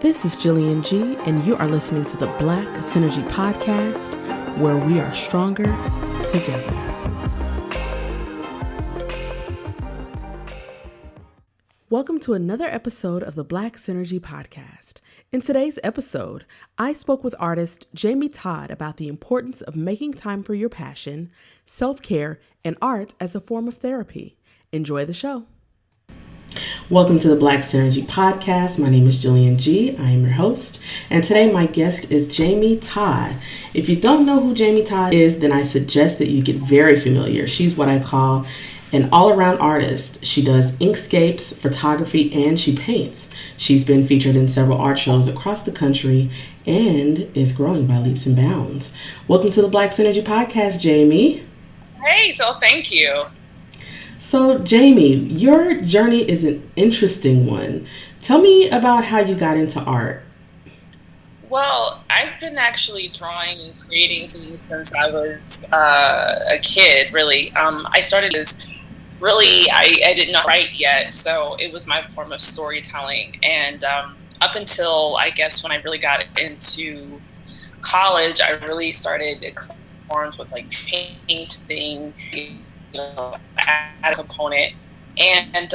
This is Jillian G, and you are listening to the Black Synergy Podcast, where we are stronger together. Welcome to another episode of the Black Synergy Podcast. In today's episode, I spoke with artist Jaimee Todd about the importance of making time for your passion, self-care, and art as a form of therapy. Enjoy the show. Welcome to the Black Synergy Podcast. My name is Jillian G. I am your host. And today my guest is Jaimee Todd. If you don't know who Jaimee Todd is, then I suggest that you get very familiar. She's what I call an all-around artist. She does inkscapes, photography, and she paints. She's been featured in several art shows across the country and is growing by leaps and bounds. Welcome to the Black Synergy Podcast, Jaimee. Hey, so thank you. So, Jaimee, your journey is an interesting one. Tell me about how you got into art. Well, I've been actually drawing and creating things since I was a kid, really. I started as I did not write yet, so it was my form of storytelling. And up until, I guess, when I really got into college, I really started forms with like painting, add a component, and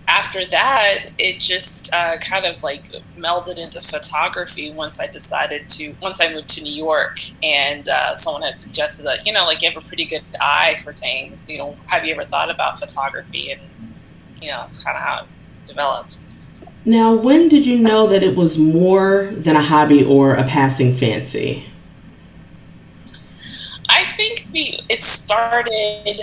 after that it just kind of like melded into photography once I moved to New York, and someone had suggested that you have a pretty good eye for things, have you ever thought about photography? And it's kind of how it developed. Now, when did you know that it was more than a hobby or a passing fancy? I think it started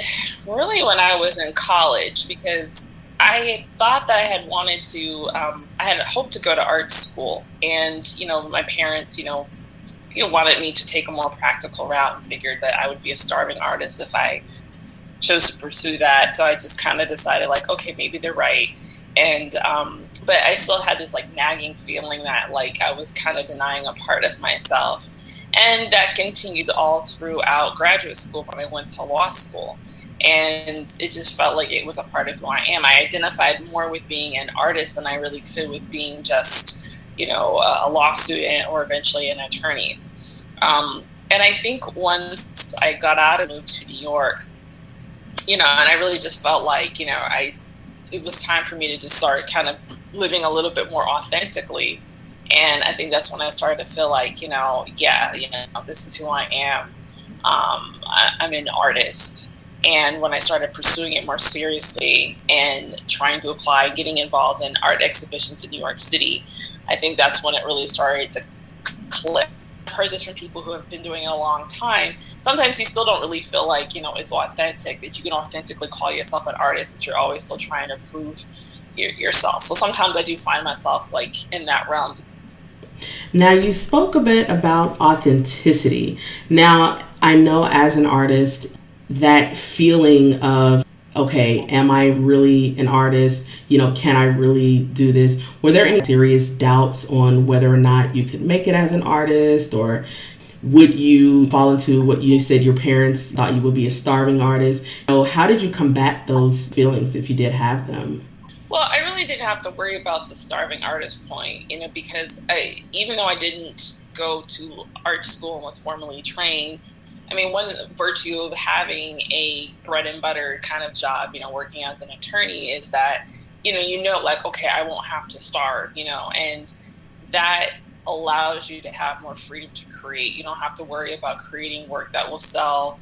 really when I was in college, because I thought that I had wanted to, I had hoped to go to art school, and, my parents, wanted me to take a more practical route and figured that I would be a starving artist if I chose to pursue that. So I just kind of decided like, okay, maybe they're right. And, but I still had this like nagging feeling that like I was kind of denying a part of myself. And that continued all throughout graduate school when I went to law school. And it just felt like it was a part of who I am. I identified more with being an artist than I really could with being just, a law student or eventually an attorney. And I think once I got out and moved to New York, and I really just felt like, it was time for me to just start kind of living a little bit more authentically. And I think that's when I started to feel like, this is who I am. I'm an artist. And when I started pursuing it more seriously and trying to apply, getting involved in art exhibitions in New York City, I think that's when it really started to click. I've heard this from people who have been doing it a long time. Sometimes you still don't really feel like, it's authentic, that you can authentically call yourself an artist, that you're always still trying to prove yourself. So sometimes I do find myself like in that realm. Now, you spoke a bit about authenticity. Now, I know as an artist, that feeling of, okay, am I really an artist? Can I really do this? Were there any serious doubts on whether or not you could make it as an artist, or would you fall into what you said your parents thought you would be a starving artist? How did you combat those feelings if you did have them? Well, I really didn't have to worry about the starving artist point, because even though I didn't go to art school and was formally trained, one virtue of having a bread and butter kind of job, working as an attorney, is that, like, okay, I won't have to starve, and that allows you to have more freedom to create. You don't have to worry about creating work that will sell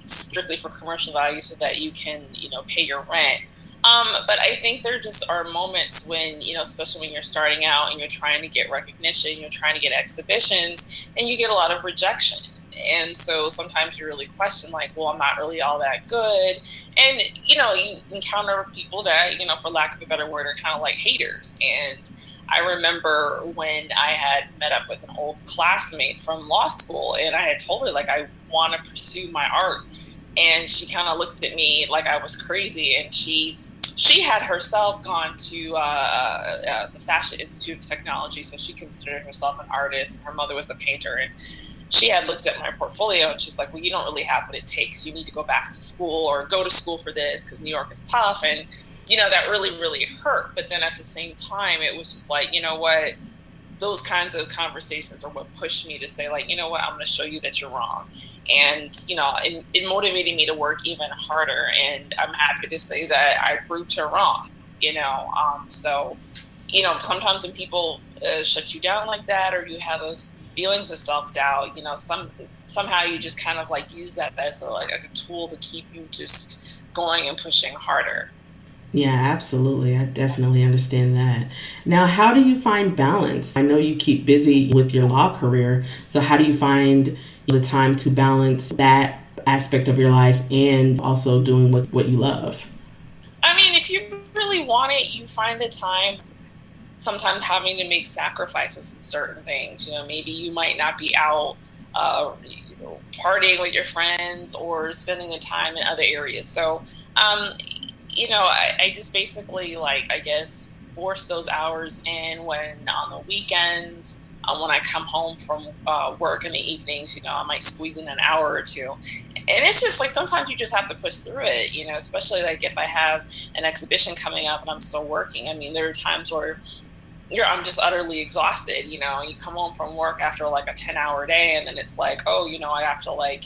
strictly for commercial value so that you can, pay your rent. But I think there just are moments when, especially when you're starting out and you're trying to get recognition, you're trying to get exhibitions, and you get a lot of rejection. And so sometimes you really question, like, well, I'm not really all that good. And, you encounter people that, for lack of a better word, are kind of like haters. And I remember when I had met up with an old classmate from law school, and I had told her, like, I want to pursue my art. And she kind of looked at me like I was crazy. And she had herself gone to the Fashion Institute of Technology, so she considered herself an artist. Her mother was a painter, and she had looked at my portfolio, and she's like, well, you don't really have what it takes. You need to go back to school or go to school for this, because New York is tough. And that really, really hurt. But then at the same time, it was just like, you know what? Those kinds of conversations are what pushed me to say, like, you know what, I'm going to show you that you're wrong. And, it motivated me to work even harder. And I'm happy to say that I proved her wrong, so, sometimes when people shut you down like that, or you have those feelings of self-doubt, somehow you just kind of like use that as like a tool to keep you just going and pushing harder. Yeah, absolutely. I definitely understand that. Now, how do you find balance? I know you keep busy with your law career. So, how do you find the time to balance that aspect of your life and also doing what you love? I mean, if you really want it, you find the time, sometimes having to make sacrifices in certain things. Maybe you might not be out partying with your friends or spending the time in other areas. So, I just basically, like, I guess, force those hours in when on the weekends. When I come home from work in the evenings, I might squeeze in an hour or two. And it's just like sometimes you just have to push through it, especially like if I have an exhibition coming up and I'm still working. I mean, there are times where I'm just utterly exhausted. You come home from work after like a 10-hour day, and then it's like, oh, I have to like,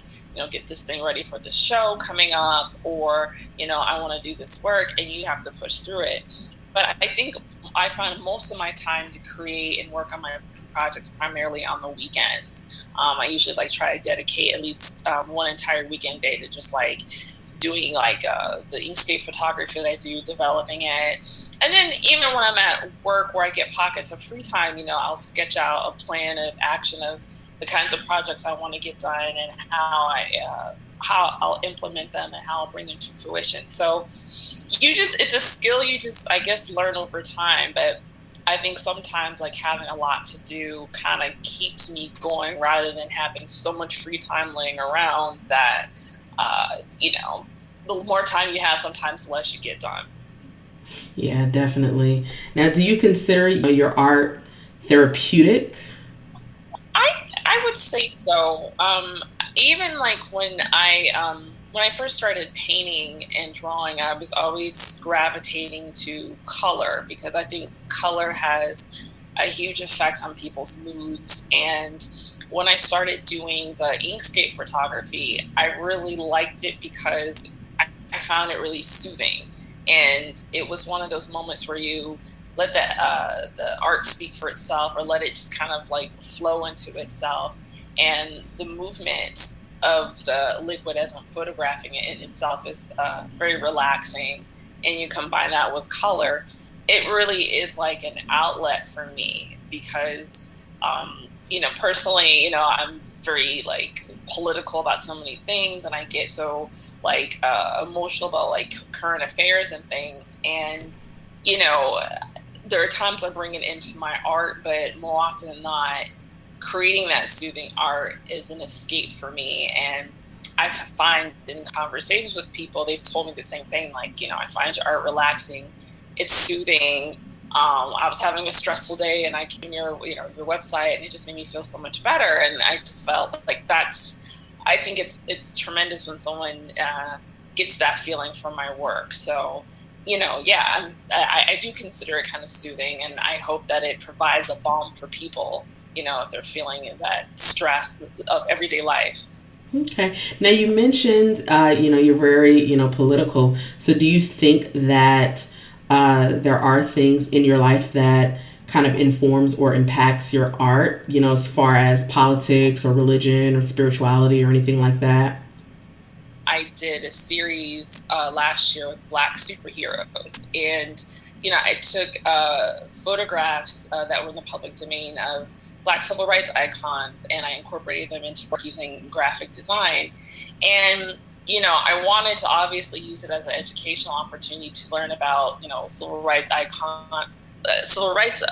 get this thing ready for the show coming up, or, I want to do this work, and you have to push through it. But I think I find most of my time to create and work on my projects primarily on the weekends. I usually like try to dedicate at least one entire weekend day to just like doing like the Inkscape photography that I do, developing it. And then even when I'm at work where I get pockets of free time, I'll sketch out a plan of action of the kinds of projects I want to get done, and how I'll implement them and how I'll bring them to fruition. So it's a skill you just, I guess, learn over time. But I think sometimes like having a lot to do kind of keeps me going, rather than having so much free time laying around that, the more time you have, sometimes the less you get done. Yeah, definitely. Now, do you consider your art therapeutic? I would say so. Even like when I first started painting and drawing, I was always gravitating to color, because I think color has a huge effect on people's moods. And when I started doing the Inkscape photography, I really liked it because I found it really soothing. And it was one of those moments where you let the art speak for itself, or let it just kind of like flow into itself. And the movement of the liquid as I'm photographing it in itself is very relaxing. And you combine that with color, it really is like an outlet for me, because, personally, I'm very like political about so many things, and I get so like emotional about like current affairs and things. And, you know, there are times I bring it into my art, but more often than not, creating that soothing art is an escape for me. And I find in conversations with people, they've told me the same thing. Like, I find your art relaxing. It's soothing. I was having a stressful day, and I came your website, and it just made me feel so much better. And I just felt like I think it's tremendous when someone gets that feeling from my work. So, yeah, I do consider it kind of soothing, and I hope that it provides a balm for people, if they're feeling that stress of everyday life. Okay. Now you mentioned, you're very, political. So do you think that there are things in your life that kind of informs or impacts your art, as far as politics or religion or spirituality or anything like that? I did a series last year with Black superheroes, and I took photographs that were in the public domain of Black civil rights icons, and I incorporated them into work using graphic design. And I wanted to obviously use it as an educational opportunity to learn about civil rights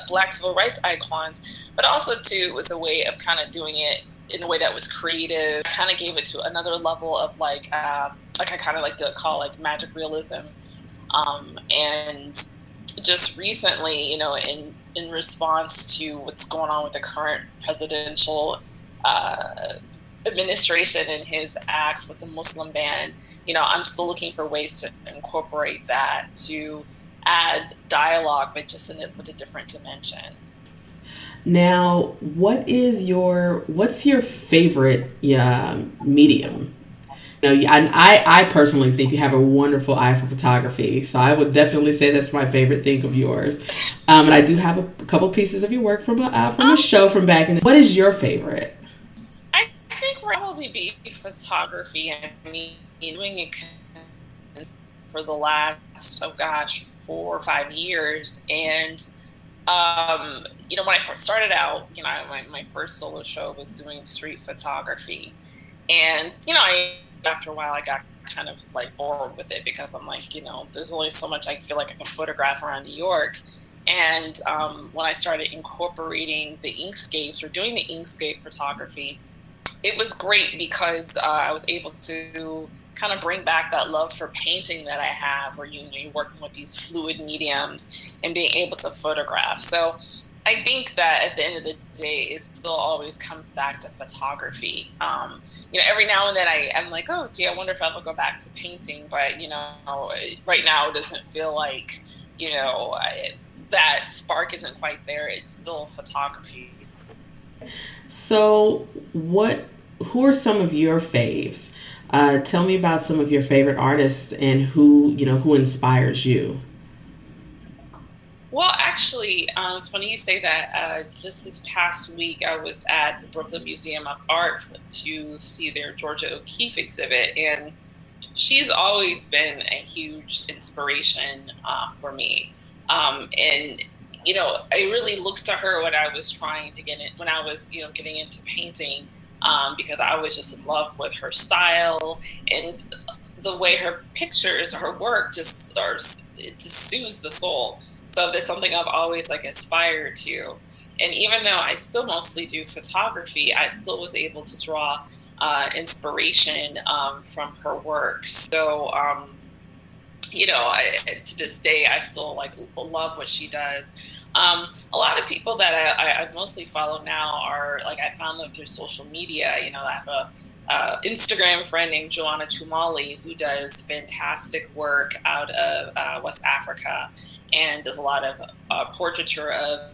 Black civil rights icons, but also too it was a way of kind of doing it in a way that was creative. I kind of gave it to another level of like I kind of like to call like magic realism. And just recently, in response to what's going on with the current presidential administration and his acts with the Muslim ban, I'm still looking for ways to incorporate that, to add dialogue, but just with a different dimension. Now, what's your favorite medium? I personally think you have a wonderful eye for photography, so I would definitely say that's my favorite thing of yours. And I do have a couple pieces of your work from a Um, show from back in. What is your favorite? I think probably be photography. I mean, doing it for the last, oh gosh, 4 or 5 years. And, when I first started out, my first solo show was doing street photography. And, after a while, I got kind of like bored with it because I'm like, there's only so much I feel like I can photograph around New York. And when I started incorporating the inkscapes or doing the inkscape photography, it was great because I was able to kind of bring back that love for painting that I have, where you're working with these fluid mediums and being able to photograph. So I think that at the end of the day, it still always comes back to photography. Every now and then I'm like, oh, gee, I wonder if I'll go back to painting, but right now it doesn't feel like that spark isn't quite there. It's still photography. So, what? Who are some of your faves? Tell me about some of your favorite artists and who inspires you. Well, actually, it's funny you say that. Just this past week, I was at the Brooklyn Museum of Art to see their Georgia O'Keeffe exhibit, and she's always been a huge inspiration for me. And I really looked to her when I was trying to get in, when I was getting into painting, because I was just in love with her style and the way her pictures, her work it just soothes the soul. So that's something I've always like aspired to. And even though I still mostly do photography, I still was able to draw inspiration from her work. So to this day, I still like love what she does. A lot of people that I mostly follow now are like I found them through social media. I have a Instagram friend named Joanna Chumali who does fantastic work out of West Africa and does a lot of portraiture of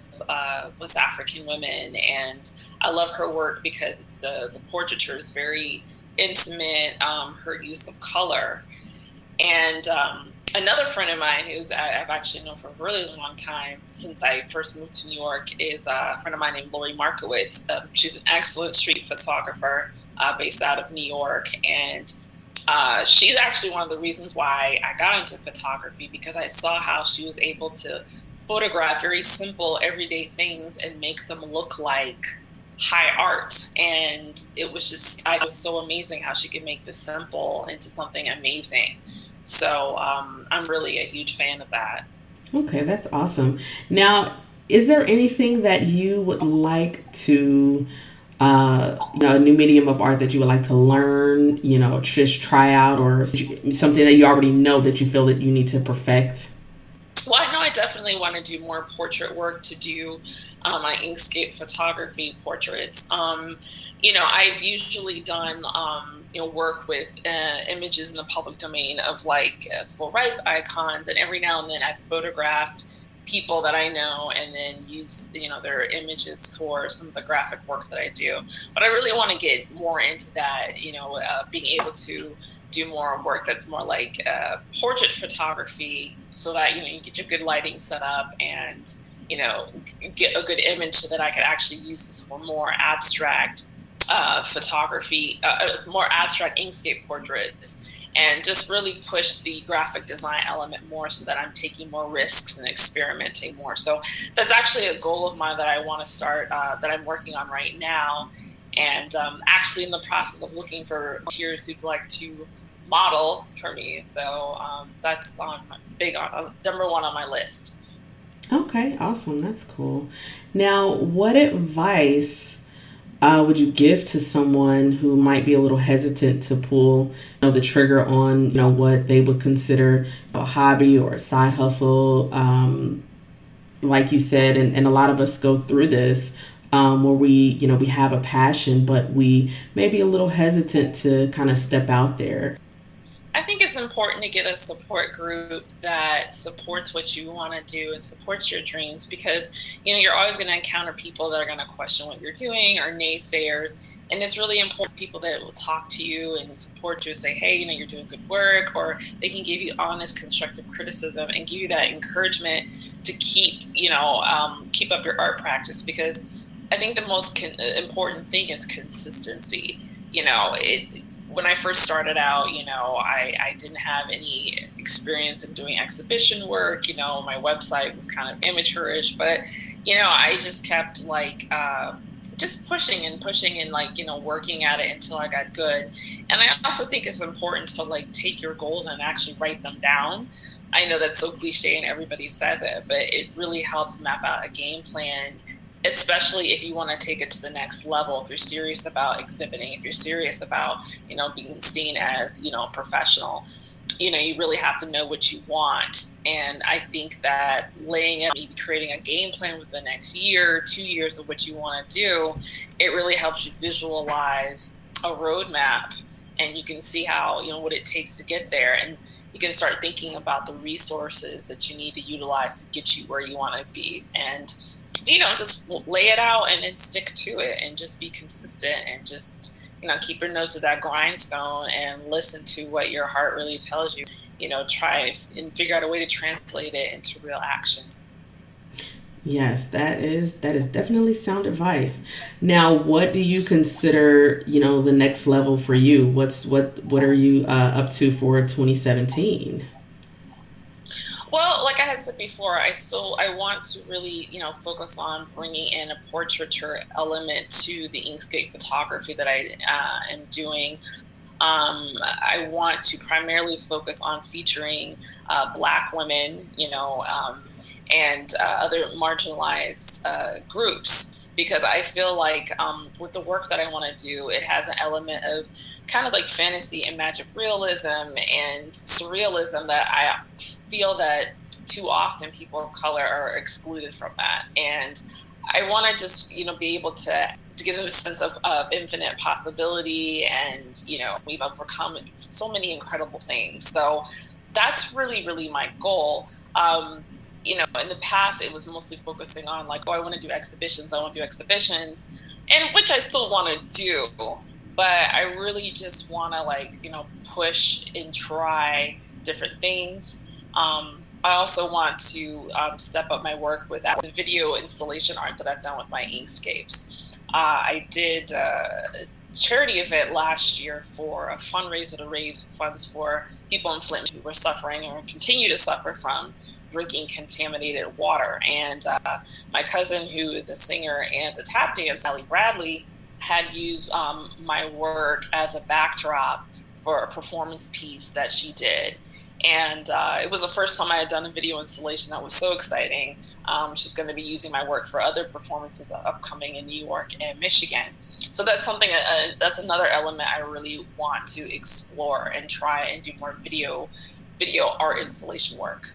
West African women. And I love her work because the portraiture is very intimate. Her use of color. And another friend of mine I've actually known for a really long time since I first moved to New York is a friend of mine named Lori Markowitz. She's an excellent street photographer based out of New York. And she's actually one of the reasons why I got into photography, because I saw how she was able to photograph very simple everyday things and make them look like high art. And I was so amazing how she could make this simple into something amazing. So I'm really a huge fan of that. Okay, that's awesome. Now, is there anything that you would like to, a new medium of art that you would like to learn, just try out, or something that you already know that you feel that you need to perfect? Well, I know I definitely want to do more portrait work, to do my inkscape photography portraits. I've usually done work with images in the public domain of like civil rights icons, and every now and then I've photographed people that I know and then use their images for some of the graphic work that I do. But I really want to get more into that, being able to do more work that's more like portrait photography, so that you get your good lighting set up and get a good image, so that I could actually use this for more abstract photography, more abstract inkscape portraits, and just really push the graphic design element more, so that I'm taking more risks and experimenting more. So that's actually a goal of mine that I want to start, that I'm working on right now. And actually in the process of looking for volunteers who'd like to model for me. So that's big on number one on my list. Okay, awesome. That's cool. Now, what advice would you give to someone who might be a little hesitant to pull, the trigger on, what they would consider a hobby or a side hustle? Like you said, and a lot of us go through this, where we have a passion, but we may be a little hesitant to kind of step out there. I think it's important to get a support group that supports what you want to do and supports your dreams, because you're always going to encounter people that are going to question what you're doing, or naysayers. And it's really important people that will talk to you and support you and say, hey, you're doing good work, or they can give you honest, constructive criticism and give you that encouragement to keep up your art practice. Because I think the most important thing is consistency. When I first started out, I didn't have any experience in doing exhibition work. My website was kind of amateurish, but, I just kept just pushing and working at it until I got good. And I also think it's important to take your goals and actually write them down. I know that's so cliche and everybody says it, but it really helps map out a game plan, especially if you want to take it to the next level. If you're serious about exhibiting, if you're serious about, being seen as, a professional, you really have to know what you want. And I think that laying out, maybe creating a game plan with the next year, 2 years of what you want to do, it really helps you visualize a roadmap, and you can see how, what it takes to get there. And you can start thinking about the resources that you need to utilize to get you where you want to be. And just lay it out and then stick to it, and just be consistent, and just, keep your nose to that grindstone and listen to what your heart really tells you. Try and figure out a way to translate it into real action. Yes, that is definitely sound advice. Now, what do you consider, the next level for you? What are you up to for 2017? Well, like I had said before, I want to really, focus on bringing in a portraiture element to the Inkscape photography that I am doing. I want to primarily focus on featuring Black women, and other marginalized groups, because I feel like with the work that I want to do, it has an element of kind of like fantasy and magic realism and surrealism that I feel that too often people of color are excluded from that. And I want to just, be able to give them a sense of infinite possibility, and, we've overcome so many incredible things. So that's really, really my goal. In the past, it was mostly focusing on I want to do exhibitions, and which I still want to do. But I really just want to push and try different things. I also want to step up my work with the video installation art that I've done with my Inkscapes. I did a charity event last year for a fundraiser to raise funds for people in Flint who were suffering or continue to suffer from drinking contaminated water. And my cousin, who is a singer and a tap dancer, Ellie Bradley, had used my work as a backdrop for a performance piece that she did. And it was the first time I had done a video installation. That was so exciting. She's going to be using my work for other performances upcoming in New York and Michigan. So that's something, that's another element I really want to explore and try and do more video art installation work.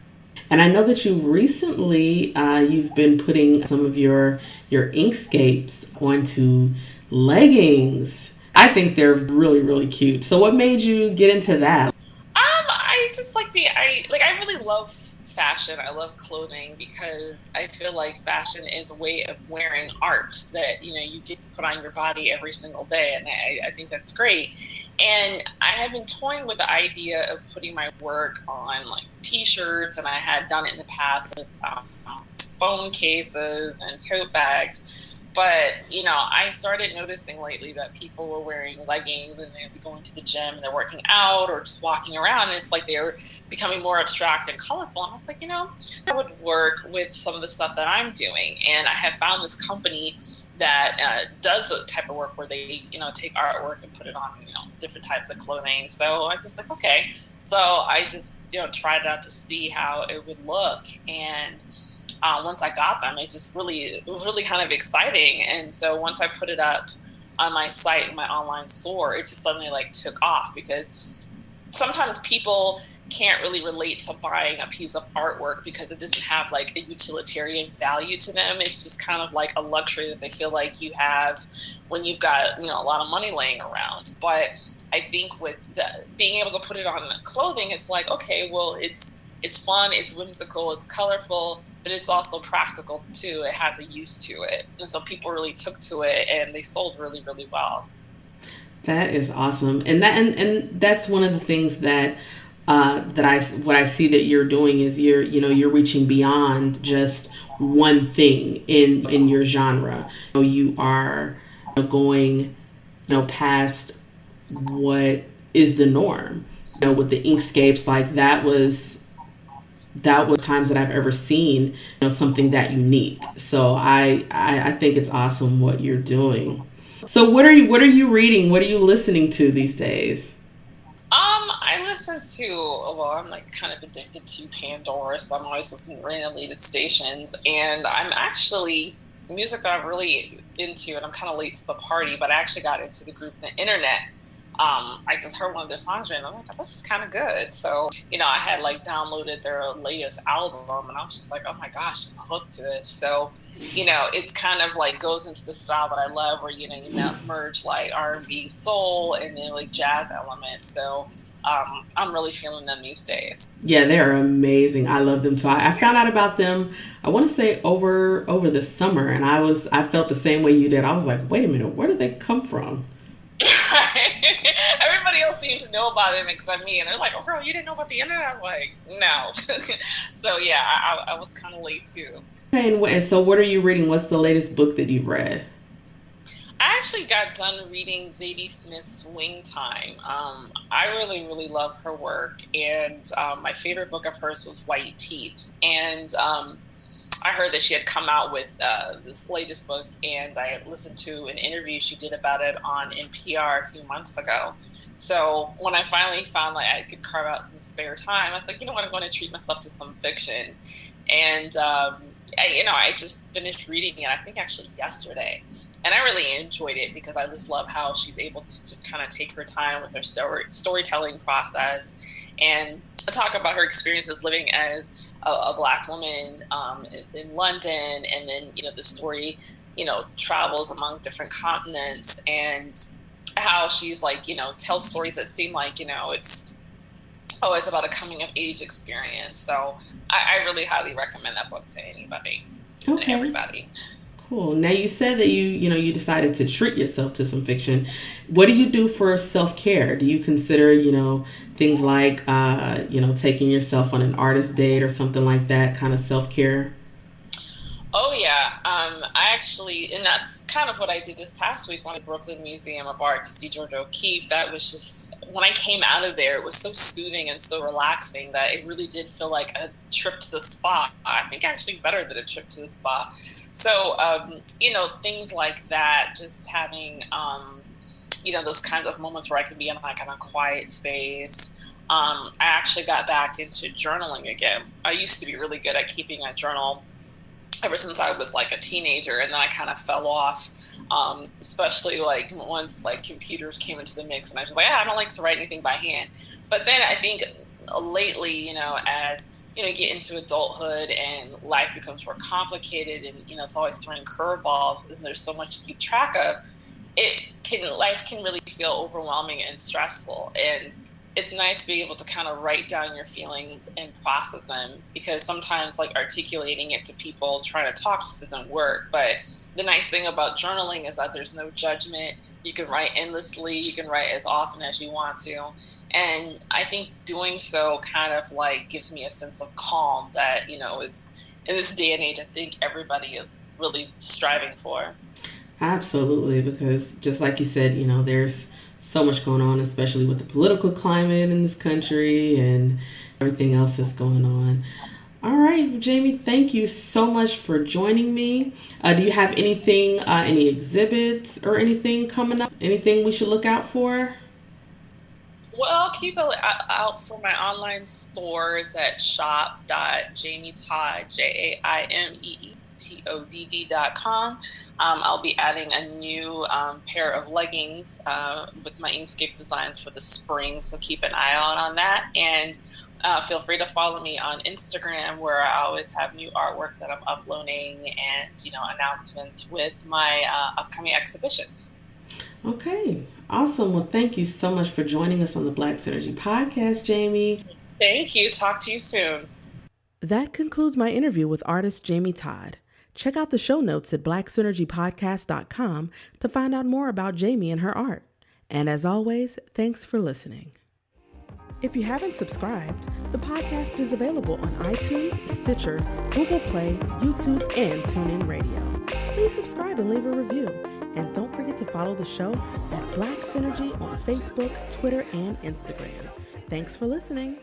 And I know that you recently, you've been putting some of your Inkscapes onto Leggings. I think they're really, really cute. So what made you get into that? I just I really love fashion. I love clothing, because I feel like fashion is a way of wearing art that, you get to put on your body every single day. And I think that's great. And I have been toying with the idea of putting my work on t-shirts, and I had done it in the past with phone cases and tote bags. But, I started noticing lately that people were wearing leggings, and they'd be going to the gym and they're working out or just walking around. And it's like they're becoming more abstract and colorful. And I was like, that would work with some of the stuff that I'm doing. And I have found this company that does the type of work where they, take artwork and put it on, different types of clothing. So I just okay. So I just, tried it out to see how it would look. And once I got them, it was really kind of exciting. And so once I put it up on my site, my online store, it just suddenly took off, because sometimes people can't really relate to buying a piece of artwork because it doesn't have a utilitarian value to them. It's just kind of a luxury that they feel like you have when you've got, a lot of money laying around. But I think with being able to put it on clothing, it's like, okay, well, it's fun, it's whimsical, it's colorful, but it's also practical too. It has a use to it, and so people really took to it, and they sold really, really well. That is awesome, and and that's one of the things that what I see that you're doing is you're reaching beyond just one thing in your genre. You are going past what is the norm. With the inkscapes, like that was times that I've ever seen something that unique. So I think it's awesome what you're doing. So what are you reading? What are you listening to these days? I listen to, well, I'm like kind of addicted to Pandora, so I'm always listening randomly to stations. And I'm actually, music that I'm really into, and I'm kind of late to the party, but I actually got into the group The Internet. I just heard one of their songs and I'm like, oh, this is kind of good. So, I had like downloaded their latest album and I was just like, oh my gosh, I'm hooked to this. So, it's kind of like goes into the style that I love where, you merge like R&B, soul, and then like jazz elements. So, I'm really feeling them these days. Yeah, they're amazing. I love them too. I found out about them. I want to say over the summer, and I felt the same way you did. I was like, wait a minute, where did they come from? Everybody else seemed to know about them except me, and they're like, "Oh, girl, you didn't know about the internet?" I'm like, "No." So yeah, I was kind of late too. Okay, and so what are you reading? What's the latest book that you've read? I actually got done reading Zadie Smith's Swing Time. I really, really love her work, and my favorite book of hers was White Teeth. And I heard that she had come out with this latest book, and I listened to an interview she did about it on NPR a few months ago. So when I finally found like I could carve out some spare time, I was like, you know what, I'm going to treat myself to some fiction. And I just finished reading it, I think actually yesterday, and I really enjoyed it because I just love how she's able to just kind of take her time with her storytelling process and talk about her experiences living as a Black woman in London, and then the story travels among different continents, and how she's like tells stories that seem like it's always about a coming of age experience. So I really highly recommend that book to anybody and Okay. everybody. Cool. Now you said that you decided to treat yourself to some fiction. What do you do for self-care? Do you consider, things like taking yourself on an artist date or something like that kind of self-care? Oh yeah, I actually, and that's kind of what I did this past week when I Brooklyn Museum of Art to see George O'Keeffe. That was just when I came out of there, it was so soothing and so relaxing that it really did feel like a trip to the spa. I think actually better than a trip to the spa. So things like that, just having those kinds of moments where I can be in like in a quiet space. I actually got back into journaling again. I used to be really good at keeping a journal ever since I was like a teenager, and then I kind of fell off. Especially like once like computers came into the mix, and I was like, I don't like to write anything by hand. But then I think lately, as get into adulthood and life becomes more complicated, and it's always throwing curveballs, and there's so much to keep track of. Life can really feel overwhelming and stressful, and it's nice to be able to kind of write down your feelings and process them, because sometimes like articulating it to people trying to talk just doesn't work. But the nice thing about journaling is that there's no judgment. You can write endlessly, you can write as often as you want to, and I think doing so kind of like gives me a sense of calm that is in this day and age I think everybody is really striving for. Absolutely, because just like you said, there's so much going on, especially with the political climate in this country and everything else that's going on. All right, Jaimee, thank you so much for joining me. Do you have anything, any exhibits or anything coming up? Anything we should look out for? Well, keep an out for my online stores at shop.jaimeetodd, JAIMEETODD.com. I'll be adding a new pair of leggings with my Inkscape designs for the spring, so keep an eye out on that. And feel free to follow me on Instagram, where I always have new artwork that I'm uploading, and announcements with my upcoming exhibitions. Okay. Awesome. Well, thank you so much for joining us on the Black Synergy podcast, Jaimee. Thank you. Talk to you soon. That concludes my interview with artist Jaimee Todd. Check out the show notes at blacksynergypodcast.com to find out more about Jaimee and her art. And as always, thanks for listening. If you haven't subscribed, the podcast is available on iTunes, Stitcher, Google Play, YouTube, and TuneIn Radio. Please subscribe and leave a review. And don't forget to follow the show at Black Synergy on Facebook, Twitter, and Instagram. Thanks for listening.